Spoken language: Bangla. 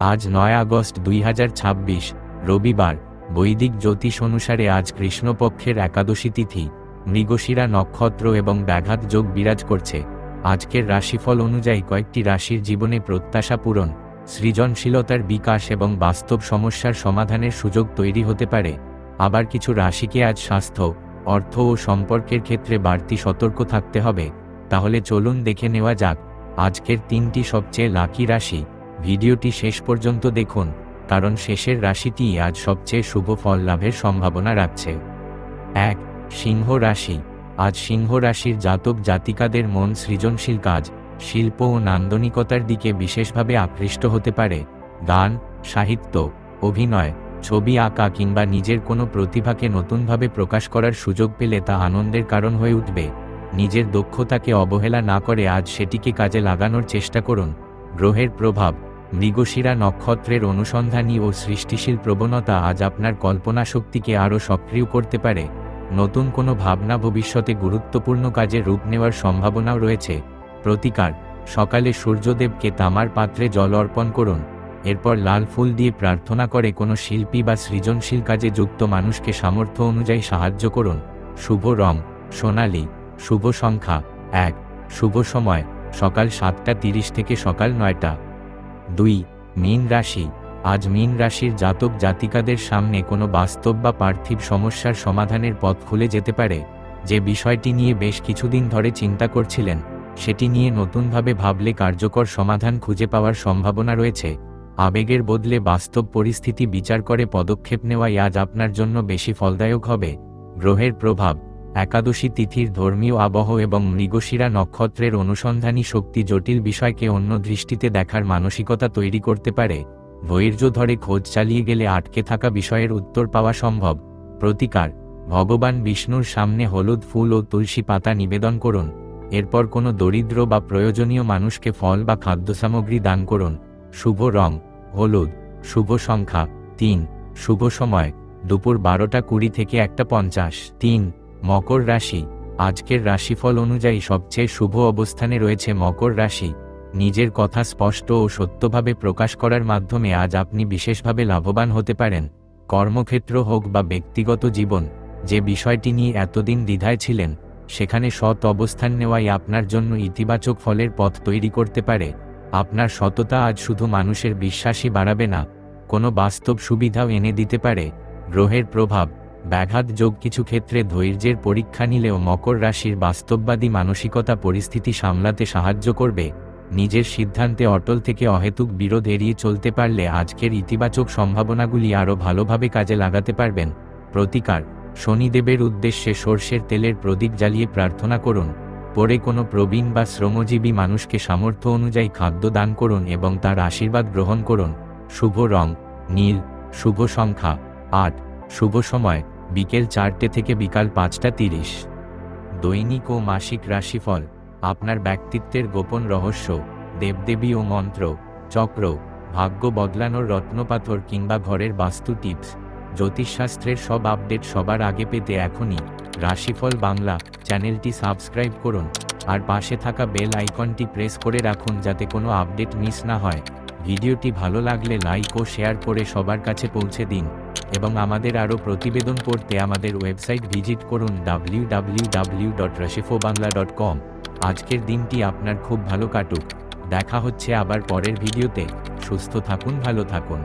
আজ ৯ আগস্ট ২০২৬ রবিবার। বৈদিক জ্যোতিষ অনুসারে আজ কৃষ্ণপক্ষের একাদশী তিথি, মৃগশিরা নক্ষত্র এবং ব্যাঘাত যোগ বিরাজ করছে। আজকের রাশিফল অনুযায়ী কয়েকটি রাশির জীবনে প্রত্যাশা পূরণ, সৃজনশীলতার বিকাশ এবং বাস্তব সমস্যার সমাধানের সুযোগ তৈরি হতে পারে। আবার কিছু রাশিকে আজ স্বাস্থ্য, অর্থ ও সম্পর্কের ক্ষেত্রে বাড়তি সতর্ক থাকতে হবে। তাহলে চলুন দেখে নেওয়া যাক আজকের ৩টি সবচেয়ে লাকি রাশি। ভিডিওটি শেষ পর্যন্ত দেখুন, কারণ শেষের রাশিটিই আজ সবচেয়ে শুভ ফল লাভের সম্ভাবনা রাখছে। ১. সিংহ রাশি। আজ সিংহ রাশির জাতক জাতিকাদের মন সৃজনশীল কাজ, শিল্প ও নান্দনিকতার দিকে বিশেষভাবে আকৃষ্ট হতে পারে। গান, সাহিত্য, অভিনয়, ছবি আঁকা কিংবা নিজের কোনো প্রতিভাকে নতুনভাবে প্রকাশ করার সুযোগ পেলে তা আনন্দের কারণ হয়ে উঠবে। নিজের দক্ষতাকে অবহেলা না করে আজ সেটিকে কাজে লাগানোর চেষ্টা করুন। গ্রহের প্রভাব। মৃগশিরা নক্ষত্রের অনুসন্ধানী ও সৃষ্টিশীল প্রবণতা আজ আপনার কল্পনা শক্তিকে আরও সক্রিয় করতে পারে। নতুন কোনো ভাবনা ভবিষ্যতে গুরুত্বপূর্ণ কাজে রূপ নেওয়ার সম্ভাবনাও রয়েছে। প্রতিকার। সকালে সূর্যদেবকে তামার পাত্রে জল অর্পণ করুন। এরপর লাল ফুল দিয়ে প্রার্থনা করে কোনো শিল্পী বা সৃজনশীল কাজে যুক্ত মানুষকে সামর্থ্য অনুযায়ী সাহায্য করুন। শুভ রং সোনালী। শুভ সংখ্যা ১। শুভ সময় সকাল ৭টা ৩০ থেকে সকাল ৯টা। ২. মীন রাশি। আজ মীন রাশির জাতক জাতিকাদের সামনে কোনো বাস্তব বা পার্থিব সমস্যার সমাধানের পথ খুলে যেতে পারে। যে বিষয়টি নিয়ে বেশ কিছুদিন ধরে চিন্তা করছিলেন, সেটি নিয়ে নতুনভাবে ভাবলে কার্যকর সমাধান খুঁজে পাওয়ার সম্ভাবনা রয়েছে। আবেগের বদলে বাস্তব পরিস্থিতি বিচার করে পদক্ষেপ নেওয়াই আজ আপনার জন্য বেশি ফলদায়ক হবে। গ্রহের প্রভাব। একাদশী তিথির ধর্মীয় আবহ এবং মৃগশিরা নক্ষত্রের অনুসন্ধানী শক্তি জটিল বিষয়কে অন্য দৃষ্টিতে দেখার মানসিকতা তৈরি করতে পারে। ধৈর্য ধরে খোঁজ চালিয়ে গেলে আটকে থাকা বিষয়ের উত্তর পাওয়া সম্ভব। প্রতিকার। ভগবান বিষ্ণুর সামনে হলুদ ফুল ও তুলসী পাতা নিবেদন করুন। এরপর কোনো দরিদ্র বা প্রয়োজনীয় মানুষকে ফল বা খাদ্যসামগ্রী দান করুন। শুভ রং হলুদ। শুভ সংখ্যা ৩। শুভ সময় দুপুর ১২টা ২০ থেকে ১টা ৫০। ৩. মকর রাশি। আজকের রাশিফল অনুযায়ী সবচেয়ে শুভ অবস্থানে রয়েছে মকর রাশি। নিজের কথা স্পষ্ট ও সত্যভাবে প্রকাশ করার মাধ্যমে আজ আপনি বিশেষভাবে লাভবান হতে পারেন। কর্মক্ষেত্র হোক বা ব্যক্তিগত জীবন, যে বিষয়টি নিয়ে এতদিন দ্বিধায় ছিলেন, সেখানে সৎ অবস্থান নেওয়াই আপনার জন্য ইতিবাচক ফলের পথ তৈরি করতে পারে। আপনার সততা আজ শুধু মানুষের বিশ্বাসই বাড়াবে না, কোনো বাস্তব সুবিধাও এনে দিতে পারে। গ্রহের প্রভাব। ব্যাঘাত যোগ কিছু ক্ষেত্রে ধৈর্যের পরীক্ষা নিলেও মকর রাশির বাস্তববাদী মানসিকতা পরিস্থিতি সামলাতে সাহায্য করবে। নিজের সিদ্ধান্তে অটল থেকে অহেতুক বিরোধ এড়িয়ে চলতে পারলে আজকের ইতিবাচক সম্ভাবনাগুলি আরও ভালোভাবে কাজে লাগাতে পারবেন। প্রতিকার। শনিদেবের উদ্দেশ্যে সর্ষের তেলের প্রদীপ জ্বালিয়ে প্রার্থনা করুন। পরে কোনো প্রবীণ বা শ্রমজীবী মানুষকে সামর্থ্য অনুযায়ী খাদ্য দান করুন এবং তার আশীর্বাদ গ্রহণ করুন। শুভ রং নীল। শুভ সংখ্যা ৮। শুভ সময় বিকেল ৪টে থেকে বিকাল ৫টা ৩০। দৈনিক ও মাসিক রাশিফল। আপনার ব্যক্তিত্বের গোপন রহস্য, দেবদেবী ও মন্ত্র, চক্র, ভাগ্য বদলানোর রত্নপাথর কিংবা ঘরের বাস্তু টিপস, জ্যোতিষশাস্ত্রের সব আপডেট সবার আগে পেতে এখনই রাশিফল বাংলা চ্যানেলটি সাবস্ক্রাইব করুন আর পাশে থাকা বেল আইকনটি প্রেস করে রাখুন যাতে কোনো আপডেট মিস না হয়। ভিডিওটি ভালো লাগলে লাইক ও শেয়ার করে সবার কাছে পৌঁছে দিন এবং আমাদের আরও প্রতিবেদন পড়তে আমাদের ওয়েবসাইট ভিজিট করুন www.rashifobangla.com। আজকের দিনটি আপনার খুব ভালো কাটুক। দেখা হচ্ছে আবার পরের ভিডিওতে। সুস্থ থাকুন, ভালো থাকুন।